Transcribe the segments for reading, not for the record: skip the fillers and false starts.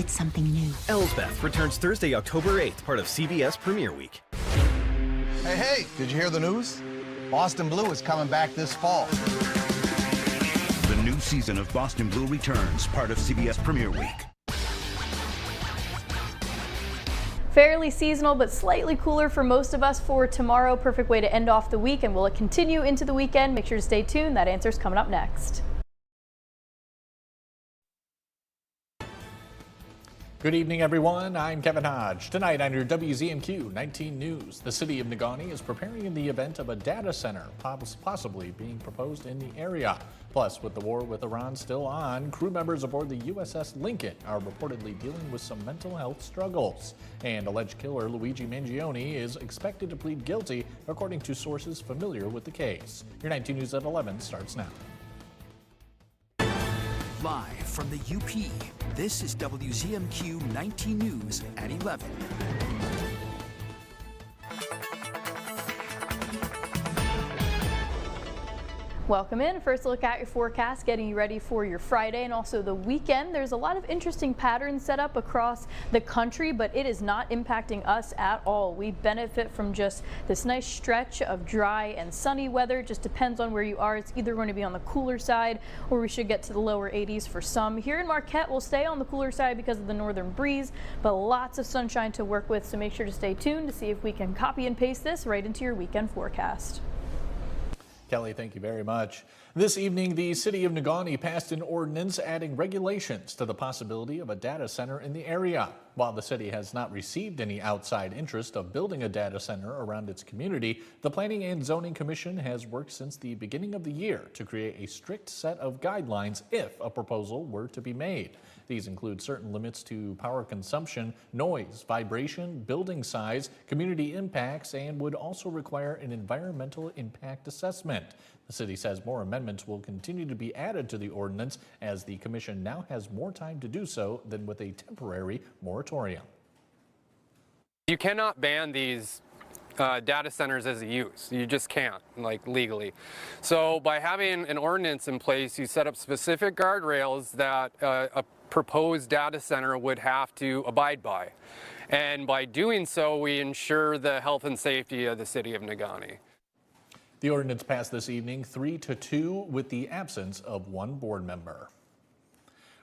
It's something new. Elsbeth returns Thursday, October 8th, part of CBS Premiere Week. Hey, did you hear the news? Boston Blue is coming back this fall. The new season of Boston Blue returns, part of CBS Premiere Week. Fairly seasonal, but slightly cooler for most of us for tomorrow. Perfect way to end off the week, and will it continue into the weekend? Make sure to stay tuned. That answer's coming up next. Good evening, everyone. I'm Kevin Hodge. Tonight on your WZMQ 19 News, the city of Negaunee is preparing in the event of a data center possibly being proposed in the area. Plus, with the war with Iran still on, crew members aboard the USS Lincoln are reportedly dealing with some mental health struggles. And alleged killer Luigi Mangione is expected to plead guilty, according to sources familiar with the case. Your 19 News at 11 starts now. Live from the UP, this is WZMQ 19 News at 11. Welcome in. First look at your forecast, getting you ready for your Friday and also the weekend. There's a lot of interesting patterns set up across the country, but it is not impacting us at all. We benefit from just this nice stretch of dry and sunny weather. It just depends on where you are. It's either going to be on the cooler side or we should get to the lower 80s for some. Here in Marquette, we'll stay on the cooler side because of the northern breeze, but lots of sunshine to work with, so make sure to stay tuned to see if we can copy and paste this right into your weekend forecast. Kelly, thank you very much. This evening, the city of Negaunee passed an ordinance adding regulations to the possibility of a data center in the area. While the city has not received any outside interest of building a data center around its community, the Planning and Zoning Commission has worked since the beginning of the year to create a strict set of guidelines if a proposal were to be made. These include certain limits to power consumption, noise, vibration, building size, community impacts, and would also require an environmental impact assessment. The city says more amendments will continue to be added to the ordinance as the commission now has more time to do so than with a temporary moratorium. You cannot ban these data centers as a use. You just can't, like, legally. So by having an ordinance in place, you set up specific guardrails that a proposed data center would have to abide by. And by doing so, we ensure the health and safety of the city of Negaunee. The ordinance passed this evening 3-2 with the absence of one board member.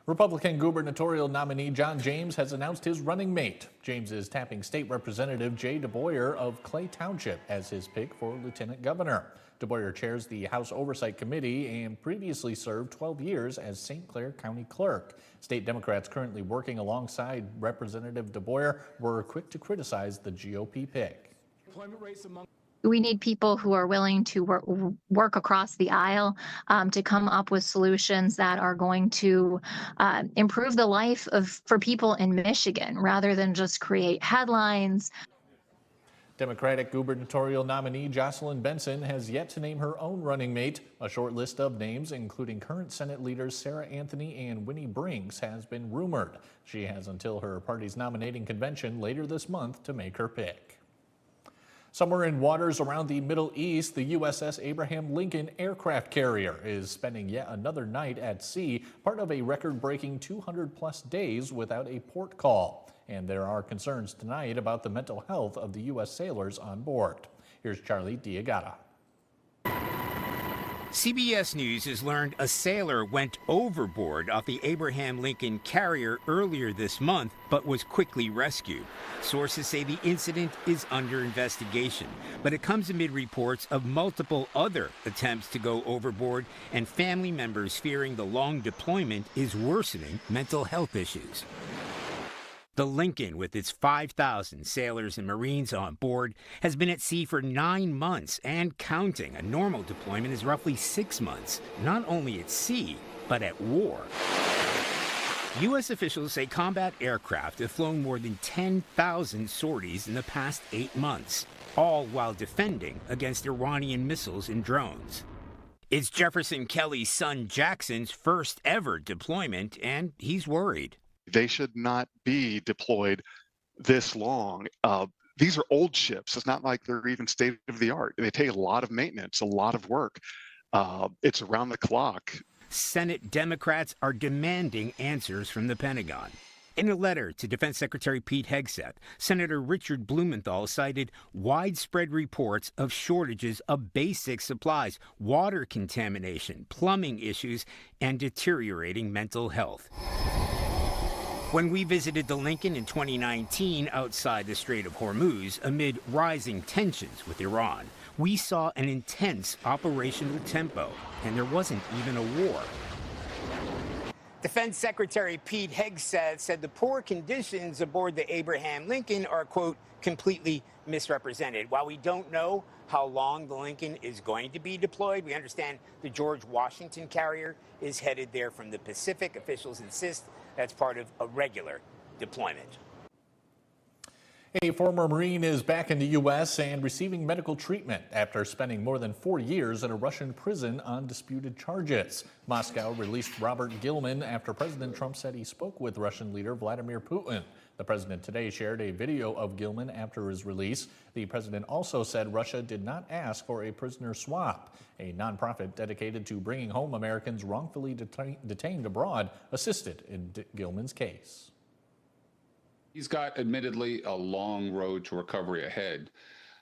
Republican gubernatorial nominee John James has announced his running mate. James is tapping State Representative Jay DeBoyer of Clay Township as his pick for lieutenant governor. DeBoyer chairs the House Oversight Committee and previously served 12 years as St. Clair County Clerk. State Democrats currently working alongside Representative DeBoyer were quick to criticize the GOP pick. We need people who are willing to work across the aisle to come up with solutions that are going to improve the life for people in Michigan rather than just create headlines. Democratic gubernatorial nominee Jocelyn Benson has yet to name her own running mate. A short list of names, including current Senate leaders Sarah Anthony and Winnie Brinks, has been rumored. She has until her party's nominating convention later this month to make her pick. Somewhere in waters around the Middle East, the USS Abraham Lincoln aircraft carrier is spending yet another night at sea, part of a record-breaking 200-plus days without a port call. And there are concerns tonight about the mental health of the U.S. sailors on board. Here's Charlie Diagata. CBS News has learned a sailor went overboard off the Abraham Lincoln carrier earlier this month, but was quickly rescued. Sources say the incident is under investigation, but it comes amid reports of multiple other attempts to go overboard and family members fearing the long deployment is worsening mental health issues. The Lincoln, with its 5,000 sailors and Marines on board, has been at sea for 9 months and counting. A normal deployment is roughly 6 months, not only at sea, but at war. U.S. officials say combat aircraft have flown more than 10,000 sorties in the past 8 months, all while defending against Iranian missiles and drones. It's Jefferson Kelly's son Jackson's first ever deployment, and he's worried. They should not be deployed this long. These are old ships. It's not like they're even state of the art. They take a lot of maintenance, a lot of work. It's around the clock. Senate Democrats are demanding answers from the Pentagon. In a letter to Defense Secretary Pete Hegseth, Senator Richard Blumenthal cited widespread reports of shortages of basic supplies, water contamination, plumbing issues, and deteriorating mental health. When we visited the Lincoln in 2019 outside the Strait of Hormuz amid rising tensions with Iran, we saw an intense operational tempo, and there wasn't even a war. Defense Secretary Pete Hegseth said the poor conditions aboard the Abraham Lincoln are, quote, completely misrepresented. While we don't know how long the Lincoln is going to be deployed, we understand the George Washington carrier is headed there from the Pacific. Officials insist that's part of a regular deployment. A former Marine is back in the U.S. and receiving medical treatment after spending more than 4 years in a Russian prison on disputed charges. Moscow released Robert Gilman after President Trump said he spoke with Russian leader Vladimir Putin. The president today shared a video of Gilman after his release. The president also said Russia did not ask for a prisoner swap. A nonprofit dedicated to bringing home Americans wrongfully detained abroad assisted in Gilman's case. He's got, admittedly, a long road to recovery ahead.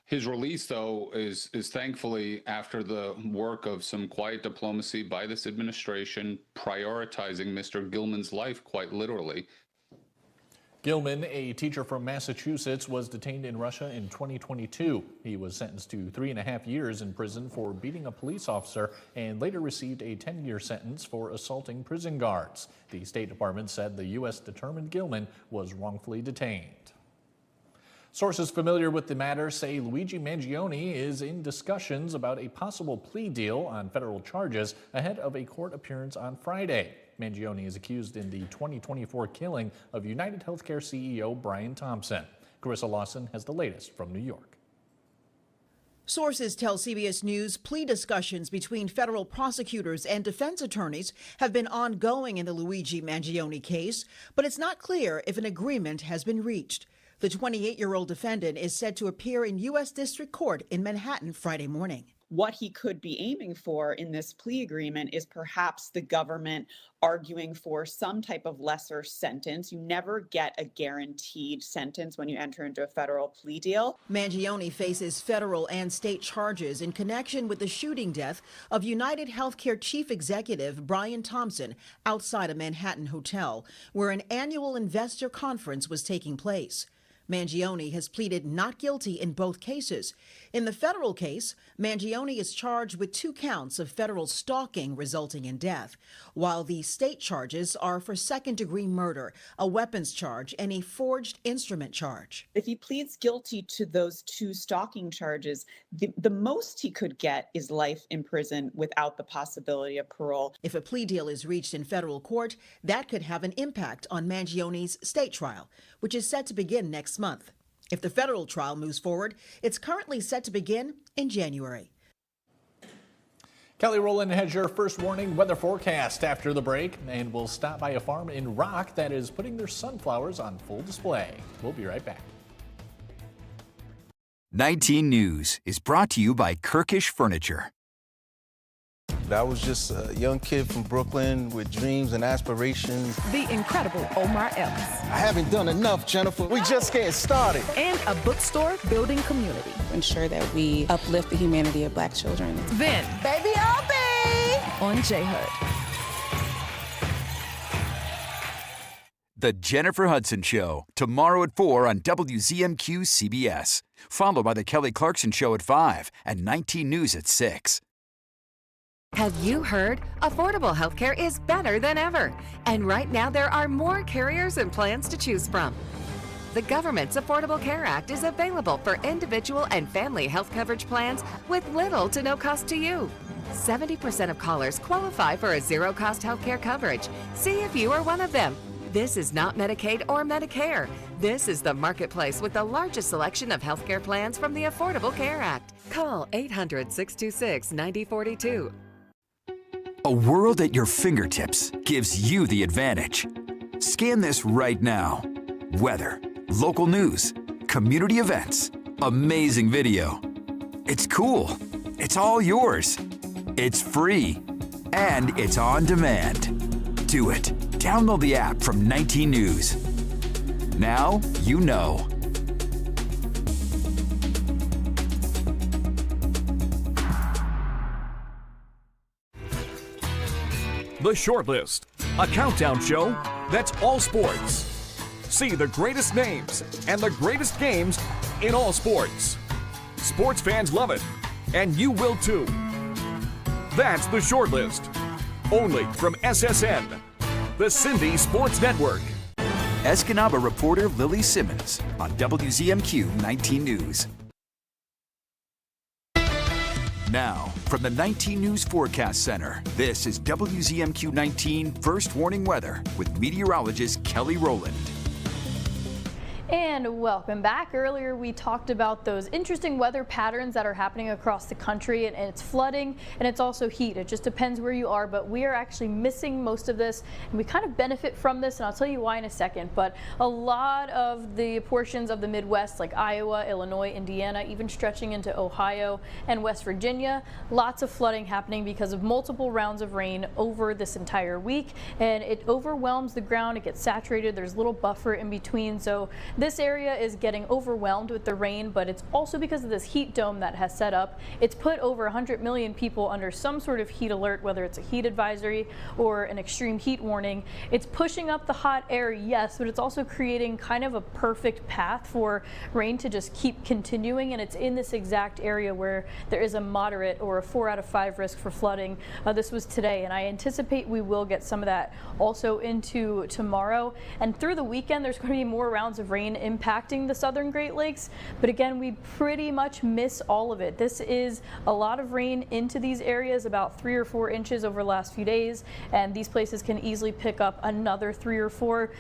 His release, though, is thankfully after the work of some quiet diplomacy by this administration, prioritizing Mr. Gilman's life quite literally. Gilman, a teacher from Massachusetts, was detained in Russia in 2022. He was sentenced to 3.5 years in prison for beating a police officer and later received a 10-year sentence for assaulting prison guards. The State Department said the U.S. determined Gilman was wrongfully detained. Sources familiar with the matter say Luigi Mangione is in discussions about a possible plea deal on federal charges ahead of a court appearance on Friday. Mangione is accused in the 2024 killing of United Healthcare CEO Brian Thompson. Carissa Lawson has the latest from New York. Sources tell CBS News plea discussions between federal prosecutors and defense attorneys have been ongoing in the Luigi Mangione case, but it's not clear if an agreement has been reached. The 28-year-old defendant is set to appear in U.S. District Court in Manhattan Friday morning. What he could be aiming for in this plea agreement is perhaps the government arguing for some type of lesser sentence. You never get a guaranteed sentence when you enter into a federal plea deal. Mangione faces federal and state charges in connection with the shooting death of United Healthcare chief executive Brian Thompson outside a Manhattan hotel, where an annual investor conference was taking place. Mangione has pleaded not guilty in both cases. In the federal case, Mangione is charged with 2 counts of federal stalking resulting in death, while the state charges are for second-degree murder, a weapons charge, and a forged instrument charge. If he pleads guilty to those 2 stalking charges, the most he could get is life in prison without the possibility of parole. If a plea deal is reached in federal court, that could have an impact on Mangione's state trial, which is set to begin next month. If the federal trial moves forward, it's currently set to begin in January. Kelly Rowland has your first warning weather forecast after the break, and we'll stop by a farm in Rock that is putting their sunflowers on full display. We'll be right back. 19 News is brought to you by Kirkish Furniture. I was just a young kid from Brooklyn with dreams and aspirations. The incredible Omar Ellis. I haven't done enough, Jennifer. We just getting started. And a bookstore building community. Ensure that we uplift the humanity of Black children. Then, Baby Opie! On J-Hood. The Jennifer Hudson Show, tomorrow at 4 on WZMQ CBS. Followed by The Kelly Clarkson Show at 5 and 19 News at 6. Have you heard? Affordable healthcare is better than ever. And right now there are more carriers and plans to choose from. The government's Affordable Care Act is available for individual and family health coverage plans with little to no cost to you. 70% of callers qualify for a zero-cost healthcare coverage. See if you are one of them. This is not Medicaid or Medicare. This is the marketplace with the largest selection of healthcare plans from the Affordable Care Act. Call 800-626-9042. A world at your fingertips gives you the advantage. Scan this right now. Weather, local news, community events, amazing video. It's cool. It's all yours. It's free. And it's on demand. Do it. Download the app from 19 News. Now you know. The Shortlist, a countdown show that's all sports. See the greatest names and the greatest games in all sports. Sports fans love it, and you will too. That's The Shortlist, only from SSN, the Cindy Sports Network. Escanaba reporter Lily Simmons on WZMQ 19 News. Now, from the 19 News Forecast Center, this is WZMQ 19 First Warning Weather with meteorologist Kelly Rowland. And welcome back. Earlier we talked about those interesting weather patterns that are happening across the country, and it's flooding and it's also heat. It just depends where you are, but we are actually missing most of this, and we kind of benefit from this, and I'll tell you why in a second. But a lot of the portions of the Midwest, like Iowa, Illinois, Indiana, even stretching into Ohio and West Virginia, lots of flooding happening because of multiple rounds of rain over this entire week, and it overwhelms the ground. It gets saturated. There's a little buffer in between, so this area is getting overwhelmed with the rain, but it's also because of this heat dome that has set up. It's put over 100 million people under some sort of heat alert, whether it's a heat advisory or an extreme heat warning. It's pushing up the hot air, yes, but it's also creating kind of a perfect path for rain to just keep continuing, and it's in this exact area where there is a moderate or a 4 out of 5 risk for flooding. This was today, and I anticipate we will get some of that also into tomorrow. And through the weekend, there's going to be more rounds of rain impacting the southern Great Lakes, but again, we pretty much miss all of it. This is a lot of rain into these areas, about 3 or 4 inches over the last few days, and these places can easily pick up another 3 or 4.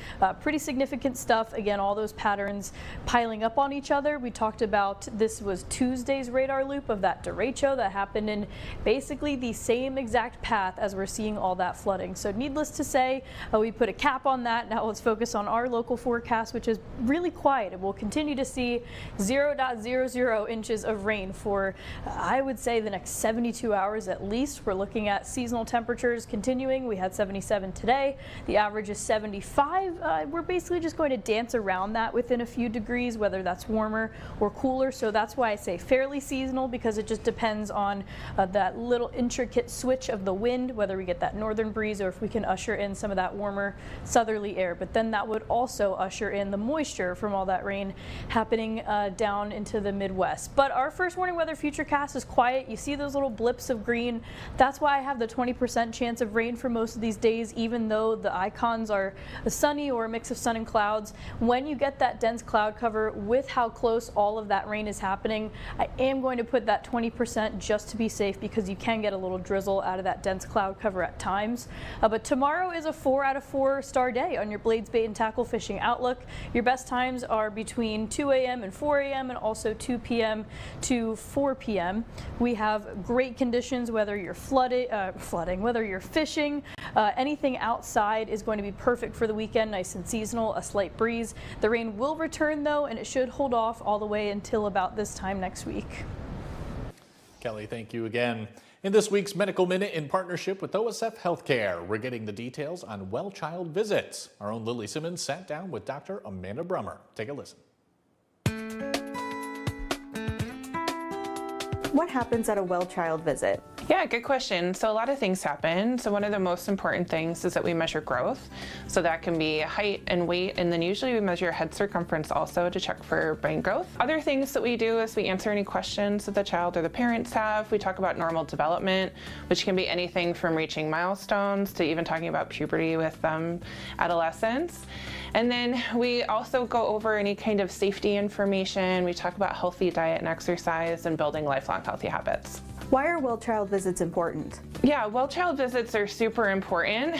Pretty significant stuff. Again, all those patterns piling up on each other. We talked about this was Tuesday's radar loop of that derecho that happened in basically the same exact path as we're seeing all that flooding. So needless to say, we put a cap on that. Now let's focus on our local forecast, which is really quiet, and we'll continue to see 0.00 inches of rain for, I would say, the next 72 hours at least. We're looking at seasonal temperatures continuing. We had 77 today. The average is 75. We're basically just going to dance around that within a few degrees, whether that's warmer or cooler. So that's why I say fairly seasonal, because it just depends on that little intricate switch of the wind, whether we get that northern breeze or if we can usher in some of that warmer southerly air. But then that would also usher in the moisture from all that rain happening down into the Midwest. But our first warning weather futurecast is quiet. You see those little blips of green. That's why I have the 20% chance of rain for most of these days, even though the icons are sunny or a mix of sun and clouds. When you get that dense cloud cover with how close all of that rain is happening, I am going to put that 20% just to be safe, because you can get a little drizzle out of that dense cloud cover at times. But tomorrow is a 4 out of 4 star day on your Blades Bait and Tackle Fishing Outlook. Your best times are between 2 a.m. and 4 a.m. and also 2 p.m. to 4 p.m. We have great conditions, whether you're flooding, whether you're fishing, anything outside is going to be perfect for the weekend, nice and seasonal, a slight breeze. The rain will return though, and it should hold off all the way until about this time next week. Kelly, thank you again. In this week's Medical Minute, in partnership with OSF Healthcare, we're getting the details on well child visits. Our own Lily Simmons sat down with Dr. Amanda Brummer. Take a listen. What happens at a well child visit? Yeah, good question. So a lot of things happen. So one of the most important things is that we measure growth. So that can be height and weight, and then usually we measure head circumference also to check for brain growth. Other things that we do is we answer any questions that the child or the parents have. We talk about normal development, which can be anything from reaching milestones to even talking about puberty with adolescents. And then we also go over any kind of safety information. We talk about healthy diet and exercise and building lifelong healthy habits. Why are well child visits important? Yeah, well child visits are super important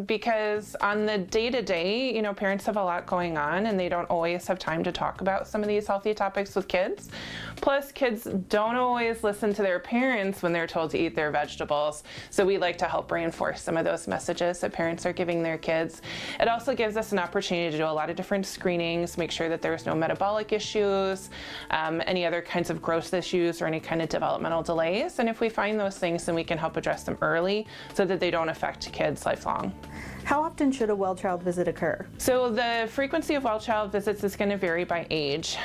because on the day-to-day, you know, parents have a lot going on and they don't always have time to talk about some of these healthy topics with kids. Plus, kids don't always listen to their parents when they're told to eat their vegetables. So we like to help reinforce some of those messages that parents are giving their kids. It also gives us an opportunity to do a lot of different screenings, make sure that there's no metabolic issues, any other kinds of growth issues or any kind of developmental delay. place. And if we find those things, then we can help address them early so that they don't affect kids lifelong. How often should a well child visit occur? So the frequency of well child visits is going to vary by age.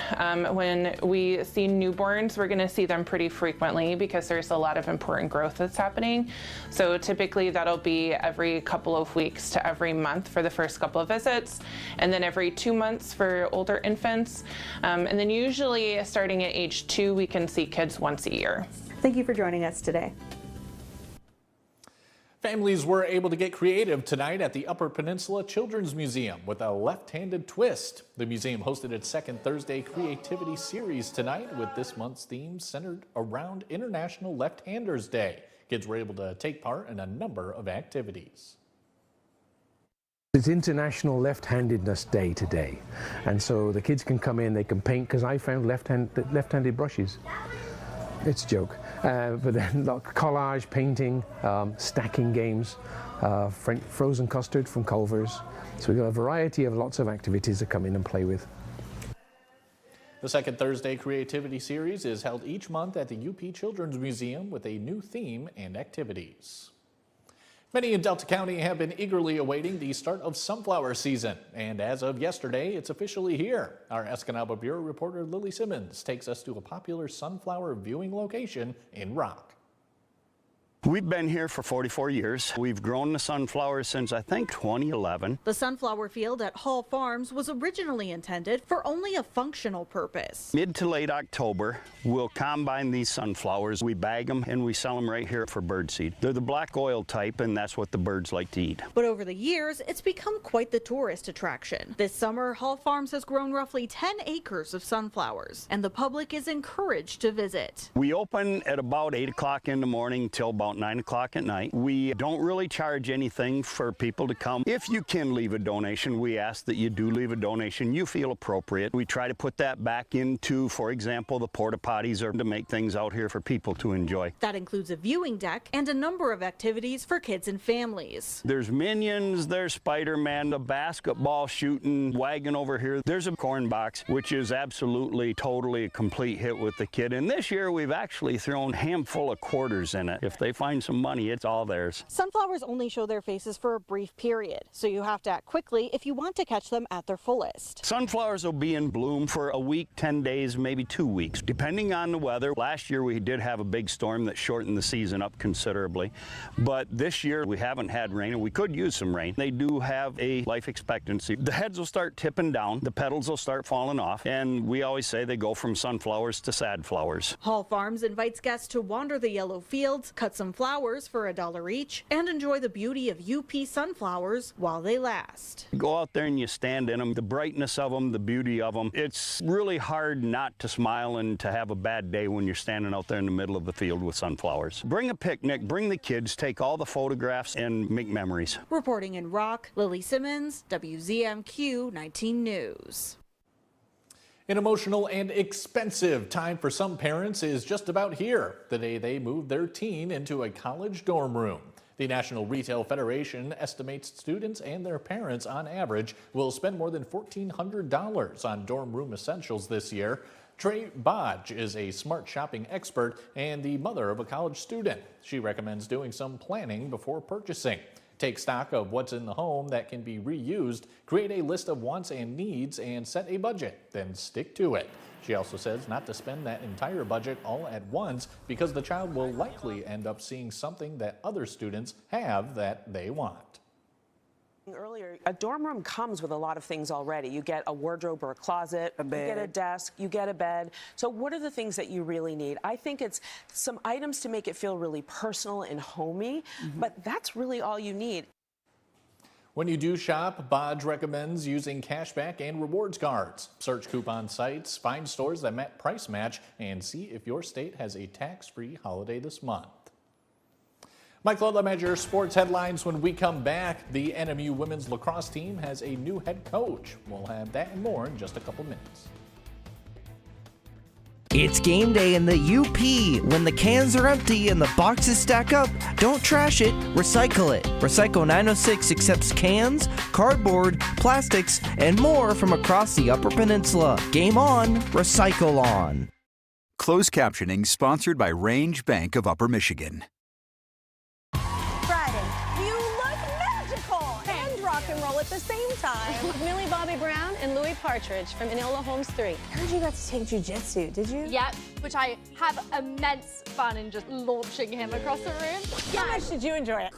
When we see newborns, we're going to see them pretty frequently because there's a lot of important growth that's happening. So typically that'll be every couple of weeks to every month for the first couple of visits, and then every 2 months for older infants. And then usually starting at age 2, we can see kids once a year. Thank you for joining us today. Families were able to get creative tonight at the Upper Peninsula Children's Museum with a left-handed twist. The museum hosted its second Thursday Creativity Series tonight with this month's theme centered around International Left-Handers Day. Kids were able to take part in a number of activities. It's International Left-Handedness Day today, and so the kids can come in, they can paint, because I found left-handed brushes. It's a joke, but then collage, painting, stacking games, frozen custard from Culver's. So we've got a variety of lots of activities to come in and play with. The second Thursday Creativity Series is held each month at the UP Children's Museum with a new theme and activities. Many in Delta County have been eagerly awaiting the start of sunflower season, and as of yesterday, it's officially here. Our Escanaba Bureau reporter Lily Simmons takes us to a popular sunflower viewing location in Rock. We've been here for 44 years. We've grown the sunflowers since, I think, 2011. The sunflower field at Hall Farms was originally intended for only a functional purpose. Mid to late October, we'll combine these sunflowers. We bag them and we sell them right here for birdseed. They're the black oil type, and that's what the birds like to eat. But over the years, it's become quite the tourist attraction. This summer, Hall Farms has grown roughly 10 acres of sunflowers, and the public is encouraged to visit. We open at about 8 o'clock in the morning till about 9 o'clock at night. We don't really charge anything for people to come. If you can leave a donation, we ask that you do leave a donation you feel appropriate. We try to put that back into, for example, the porta potties, or to make things out here for people to enjoy. That includes a viewing deck and a number of activities for kids and families. There's Minions, there's Spider-Man, the basketball shooting wagon over here. There's a corn box, which is absolutely, totally a complete hit with the kid. And this year we've actually thrown a handful of quarters in it. If they find some money, it's all theirs. Sunflowers only show their faces for a brief period, so you have to act quickly if you want to catch them at their fullest. Sunflowers will be in bloom for a week, 10 days, maybe 2 weeks, depending on the weather. Last year we did have a big storm that shortened the season up considerably, but this year we haven't had rain, and we could use some rain. They do have a life expectancy. The heads will start tipping down, the petals will start falling off, and we always say they go from sunflowers to sad flowers. Hall Farms invites guests to wander the yellow fields, cut some flowers for $1 each, and enjoy the beauty of UP sunflowers while they last. Go out there and you stand in them, the brightness of them, the beauty of them. It's really hard not to smile and to have a bad day when you're standing out there in the middle of the field with sunflowers. Bring a picnic, bring the kids, take all the photographs, and make memories. Reporting in Rock, Lily Simmons, WZMQ 19 News. An emotional and expensive time for some parents is just about here, the day they move their teen into a college dorm room. The National Retail Federation estimates students and their parents on average will spend more than $1,400 on dorm room essentials this year. Trey Bodge is a smart shopping expert and the mother of a college student. She recommends doing some planning before purchasing. Take stock of what's in the home that can be reused, create a list of wants and needs, and set a budget, then stick to it. She also says not to spend that entire budget all at once because the child will likely end up seeing something that other students have that they want. Earlier, a dorm room comes with a lot of things already. You get a wardrobe or a closet, you get a desk, you get a bed. So what are the things that you really need? I think it's some items to make it feel really personal and homey, but that's really all you need. When you do shop, Bodge recommends using cashback and rewards cards. Search coupon sites, find stores that price match, and see if your state has a tax-free holiday this month. Michael, let me add your sports headlines when we come back. The NMU women's lacrosse team has a new head coach. We'll have that and more in just a couple minutes. It's game day in the UP. When the cans are empty and the boxes stack up, don't trash it, recycle it. Recycle 906 accepts cans, cardboard, plastics, and more from across the Upper Peninsula. Game on, recycle on. Closed captioning sponsored by Range Bank of Upper Michigan. Friday, you look magical and rock and roll at the same time. Millie Bobby Brown and Louis Partridge from Enola Holmes 3. I heard you got to take jujitsu, did you? Yep, which I have immense fun in just launching him across the room. How much did you enjoy it?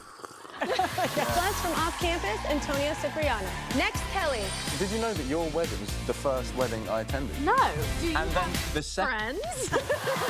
Plus from off campus, Antonio Cipriano. Next, Kelly. Did you know that your wedding was the first wedding I attended? No. Do you And then have the friends?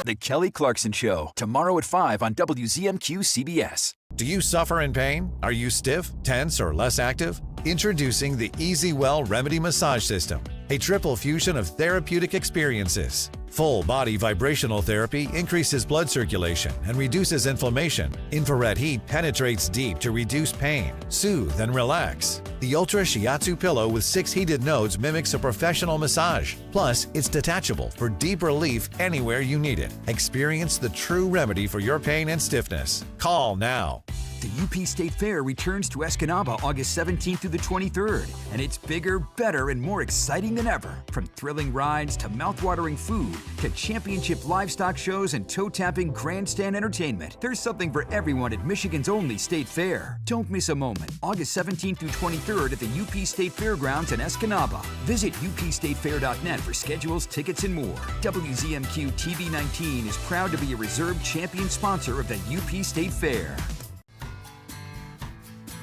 The Kelly Clarkson Show, tomorrow at 5 on WZMQ CBS. Do you suffer in pain? Are you stiff, tense, or less active? Introducing the EasyWell Remedy Massage System, a triple fusion of therapeutic experiences. Full body vibrational therapy increases blood circulation and reduces inflammation. Infrared heat penetrates deep to reduce pain, soothe, and relax. The Ultra Shiatsu pillow with 6 heated nodes mimics a professional massage. Plus, it's detachable for deep relief anywhere you need it. Experience the true remedy for your pain and stiffness. Call now. The UP State Fair returns to Escanaba August 17th through the 23rd, and it's bigger, better, and more exciting than ever. From thrilling rides to mouthwatering food to championship livestock shows and toe-tapping grandstand entertainment, there's something for everyone at Michigan's only State Fair. Don't miss a moment. August 17th through 23rd at the UP State Fairgrounds in Escanaba. Visit upstatefair.net for schedules, tickets, and more. WZMQ TV 19 is proud to be a reserved champion sponsor of the UP State Fair.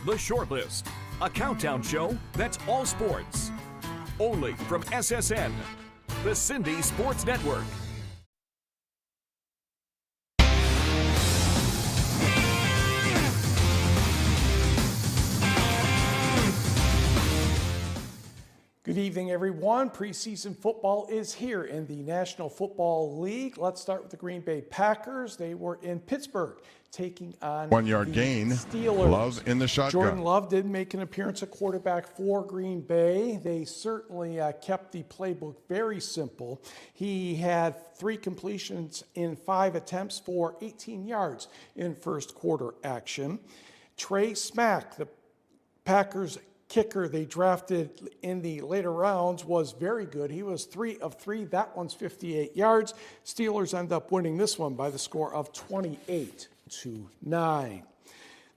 The Shortlist, a countdown show that's all sports. Only from SSN, the Cindy Sports Network. Good evening, everyone. Preseason football is here in the National Football League. Let's start with the Green Bay Packers. They were in Pittsburgh taking on 1 yard the gain. Steelers. Love in the shotgun. Jordan Love did make an appearance at quarterback for Green Bay. They certainly kept the playbook very simple. He had 3 completions in 5 attempts for 18 yards in first quarter action. Trey Smack, the Packers kicker they drafted in the later rounds, was very good. He was 3 of 3. That one's 58 yards. Steelers end up winning this one by the score of 28-9.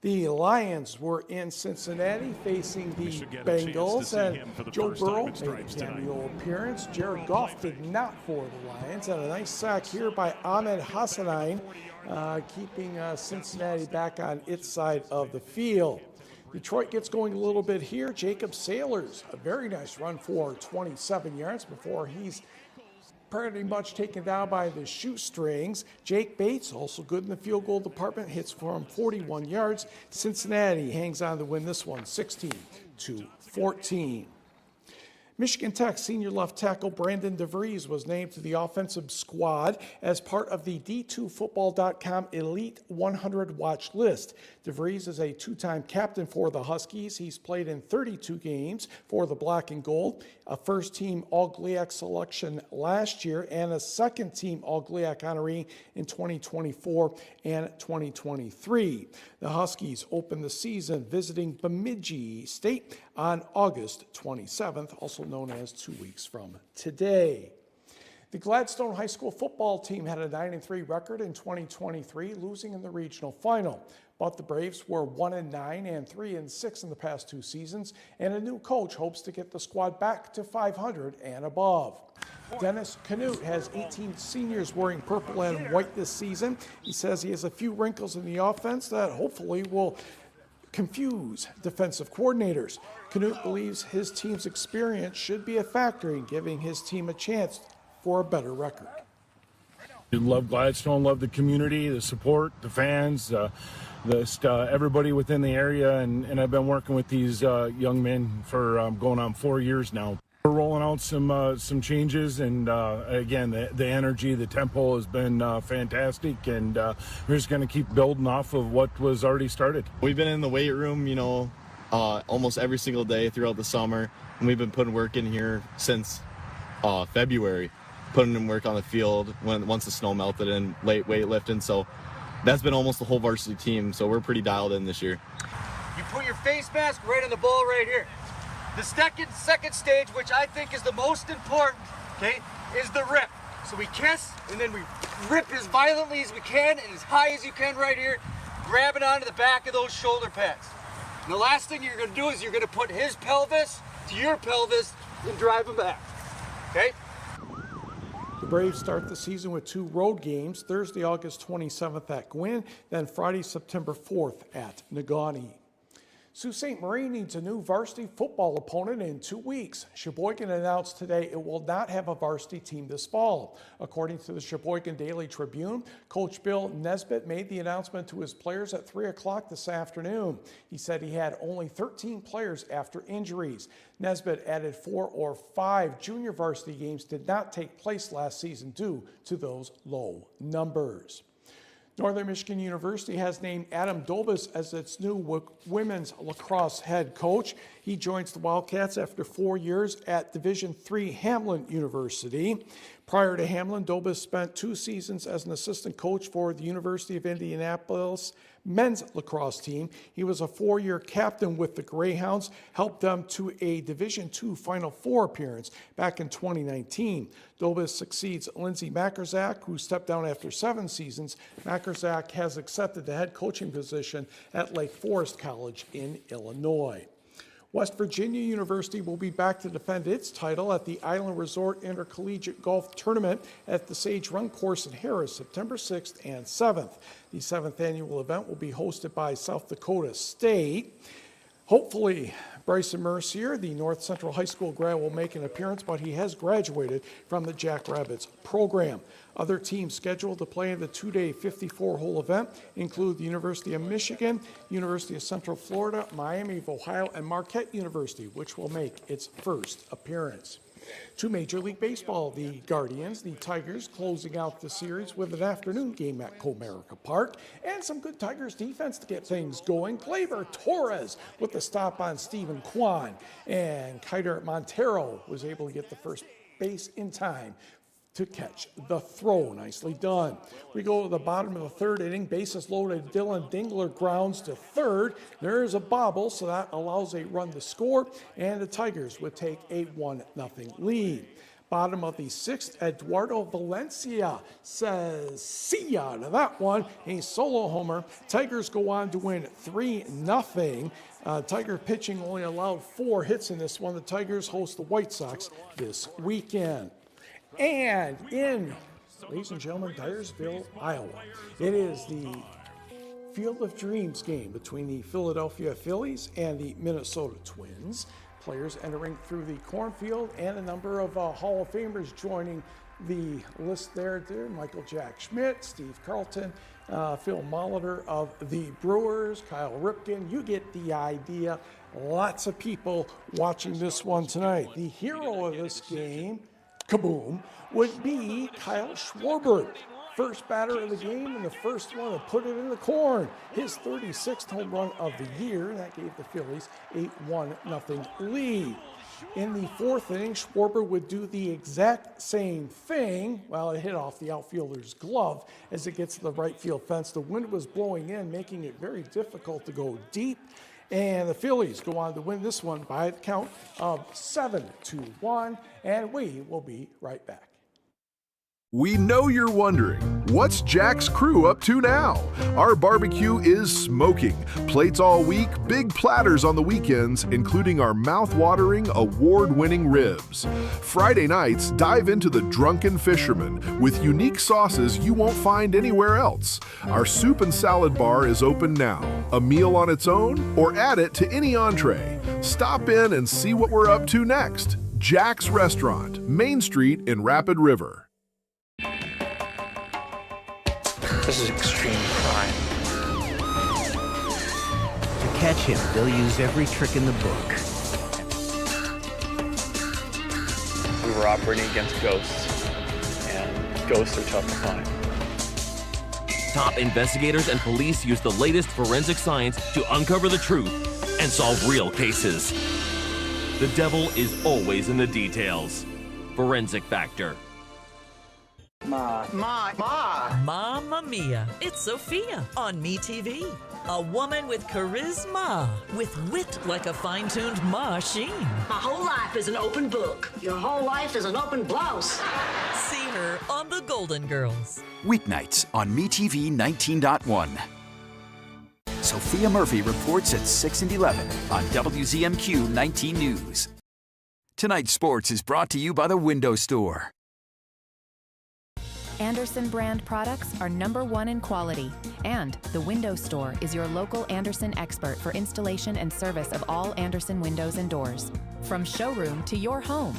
The Lions were in Cincinnati facing the Bengals, and Joe Burrow made a cameo appearance. Jared Goff did not for the Lions, and a nice sack here by Ahmed Hassanein, keeping Cincinnati back on its side of the field. Detroit gets going a little bit here. Jacob Sailors, a very nice run for 27 yards before he's pretty much taken down by the shoestrings. Jake Bates, also good in the field goal department, hits from 41 yards. Cincinnati hangs on to win this one 16-14. Michigan Tech senior left tackle Brandon DeVries was named to the offensive squad as part of the D2Football.com Elite 100 watch list. DeVries is a 2-time captain for the Huskies. He's played in 32 games for the Black and Gold, a first-team All-GLIAC selection last year, and a second-team All-GLIAC honoree in 2024 and 2023. The Huskies open the season visiting Bemidji State on August 27th, also known as 2 weeks from today. The Gladstone High School football team had a 9-3 record in 2023, losing in the regional final. But the Braves were 1-9 and 3-6 in the past 2 seasons, and a new coach hopes to get the squad back to 500 and above. Dennis Canute has 18 seniors wearing purple and white this season. He says he has a few wrinkles in the offense that hopefully will confuse defensive coordinators. Canute believes his team's experience should be a factor in giving his team a chance for a better record. Love Gladstone, love the community, the support, the fans, everybody within the area, and I've been working with these young men for going on 4 years now. We're rolling out some changes, and again, the energy, the tempo has been fantastic, and we're just going to keep building off of what was already started. We've been in the weight room, almost every single day throughout the summer, and we've been putting work in here since February, putting in work on the field once the snow melted and late weightlifting. So that's been almost the whole varsity team. So we're pretty dialed in this year. You put your face mask right on the ball right here. The second stage, which I think is the most important, okay, is the rip. So we kiss, and then we rip as violently as we can and as high as you can right here, grabbing onto the back of those shoulder pads. And the last thing you're gonna do is you're gonna put his pelvis to your pelvis and drive him back, okay? The Braves start the season with 2 road games, Thursday, August 27th at Gwynn, then Friday, September 4th at Negaunee. Sault Ste. Marie needs a new varsity football opponent in 2 weeks. Sheboygan announced today it will not have a varsity team this fall. According to the Sheboygan Daily Tribune, Coach Bill Nesbitt made the announcement to his players at 3 o'clock this afternoon. He said he had only 13 players after injuries. Nesbitt added 4 or 5 junior varsity games did not take place last season due to those low numbers. Northern Michigan University has named Adam Dobis as its new women's lacrosse head coach. He joins the Wildcats after 4 years at Division III Hamline University. Prior to Hamline, Dobis spent 2 seasons as an assistant coach for the University of Indianapolis men's lacrosse team. He was a 4-year captain with the Greyhounds, helped them to a Division II Final Four appearance back in 2019. Dobis succeeds Lindsey Mackerzak, who stepped down after 7 seasons. Mackerzak has accepted the head coaching position at Lake Forest College in Illinois. West Virginia University will be back to defend its title at the Island Resort Intercollegiate Golf Tournament at the Sage Run Course in Harris, September 6th and 7th. The 7th annual event will be hosted by South Dakota State. Hopefully, Bryson Mercier, the North Central High School grad, will make an appearance, but he has graduated from the Jackrabbits program. Other teams scheduled to play in the 2-day 54-hole event include the University of Michigan, University of Central Florida, Miami of Ohio, and Marquette University, which will make its first appearance. To Major League Baseball, the Guardians, the Tigers, closing out the series with an afternoon game at Comerica Park, and some good Tigers defense to get things going. Gleyber Torres with the stop on Stephen Kwan, and Kiter Montero was able to get the first base in time to catch the throw. Nicely done. We go to the bottom of the 3rd inning. Bases loaded. Dylan Dingler grounds to 3rd. There's a bobble, so that allows a run to score, and the Tigers would take a 1-0 lead. Bottom of the 6th, Eduardo Valencia says see ya to that one. A solo homer. Tigers go on to win 3-0. Tiger pitching only allowed 4 hits in this one. The Tigers host the White Sox this weekend. And in, ladies and gentlemen, Dyersville, Iowa, it is the Field of Dreams game between the Philadelphia Phillies and the Minnesota Twins. Players entering through the cornfield, and a number of Hall of Famers joining the list there. Michael Jack Schmidt, Steve Carlton, Phil Molitor of the Brewers, Kyle Ripken. You get the idea. Lots of people watching this one tonight. The hero of this game, kaboom, would be Kyle Schwarber. First batter of the game and the first one to put it in the corn. His 36th home run of the year. That gave the Phillies a 1-0 lead. In the 4th inning, Schwarber would do the exact same thing. Well, it hit off the outfielder's glove as it gets to the right field fence. The wind was blowing in, making it very difficult to go deep. And the Phillies go on to win this one by the count of 7-1, and we will be right back. We know you're wondering, what's Jack's crew up to now? Our barbecue is smoking. Plates all week, big platters on the weekends, including our mouth-watering, award-winning ribs. Friday nights, dive into the Drunken Fisherman with unique sauces you won't find anywhere else. Our soup and salad bar is open now. A meal on its own, or add it to any entree. Stop in and see what we're up to next. Jack's Restaurant, Main Street in Rapid River. This is extreme crime. To catch him, they'll use every trick in the book. We were operating against ghosts, and ghosts are tough to find. Top investigators and police use the latest forensic science to uncover the truth and solve real cases. The devil is always in the details. Forensic Factor. Ma. Mamma Mia. It's Sophia on MeTV. A woman with charisma, with wit like a fine-tuned machine. My whole life is an open book. Your whole life is an open blouse. See her on The Golden Girls. Weeknights on MeTV 19.1. Sophia Murphy reports at 6 and 11 on WZMQ 19 News. Tonight's sports is brought to you by the Window Store. Andersen brand products are #1 in quality, and the Window Store is your local Andersen expert for installation and service of all Andersen windows and doors. From showroom to your home.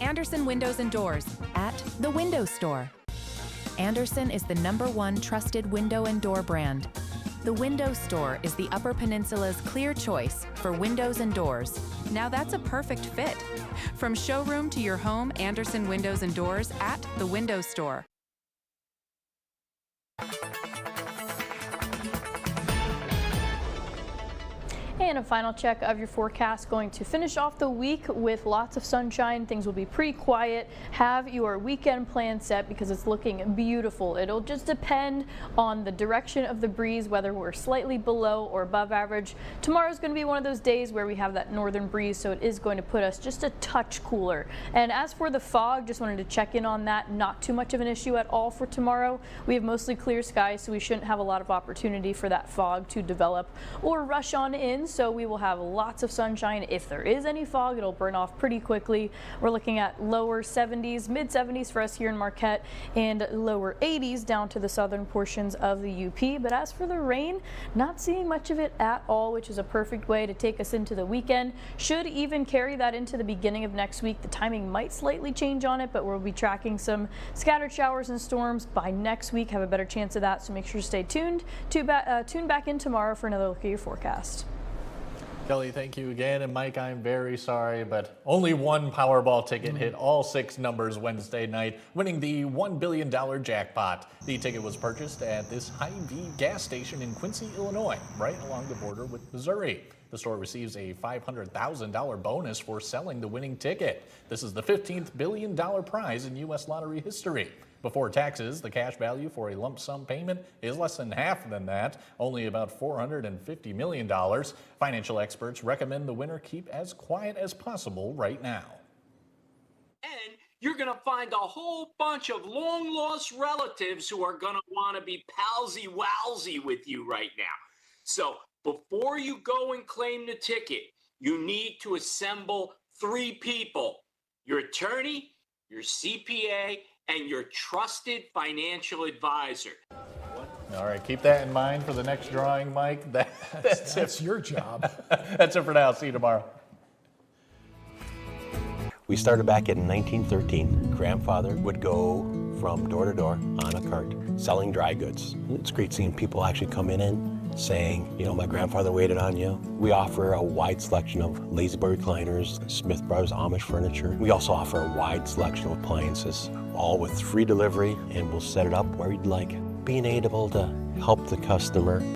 Andersen Windows and Doors at the Window Store. Andersen is the #1 trusted window and door brand. The Window Store is the Upper Peninsula's clear choice for windows and doors. Now that's a perfect fit. From showroom to your home, Andersen Windows and Doors at the Window Store. And a final check of your forecast, going to finish off the week with lots of sunshine. Things will be pretty quiet. Have your weekend plan set because it's looking beautiful. It'll just depend on the direction of the breeze, whether we're slightly below or above average. Tomorrow's going to be one of those days where we have that northern breeze, so it is going to put us just a touch cooler. And as for the fog, just wanted to check in on that. Not too much of an issue at all for tomorrow. We have mostly clear skies, so we shouldn't have a lot of opportunity for that fog to develop or rush on in. So we will have lots of sunshine. If there is any fog, it'll burn off pretty quickly. We're looking at lower 70s, mid 70s for us here in Marquette, and lower 80s down to the southern portions of the UP. But as for the rain, not seeing much of it at all, which is a perfect way to take us into the weekend. Should even carry that into the beginning of next week. The timing might slightly change on it, but we'll be tracking some scattered showers and storms by next week. Have a better chance of that, so make sure to stay tuned. Tune back in tomorrow for another look at your forecast. Kelly, thank you again. And Mike, I'm very sorry, but only one Powerball ticket hit all 6 numbers Wednesday night, winning the $1 billion jackpot. The ticket was purchased at this Hy-Vee gas station in Quincy, Illinois, right along the border with Missouri. The store receives a $500,000 bonus for selling the winning ticket. This is the 15th billion dollar prize in U.S. lottery history. Before taxes, the cash value for a lump sum payment is less than half than that, only about $450 million. Financial experts recommend the winner keep as quiet as possible right now. And you're going to find a whole bunch of long-lost relatives who are going to want to be palsy-walsy with you right now. So before you go and claim the ticket, you need to assemble 3 people: your attorney, your CPA, and your trusted financial advisor. All right, keep that in mind for the next drawing, Mike. That's your job. That's it for now. See you tomorrow. We started back in 1913. Grandfather would go from door to door on a cart selling dry goods. It's great seeing people actually coming in saying, you know, my grandfather waited on you. We offer a wide selection of La-Z-Boy recliners, Smith Brothers Amish furniture. We also offer a wide selection of appliances, all with free delivery, and we'll set it up where you'd like. Being able to help the customer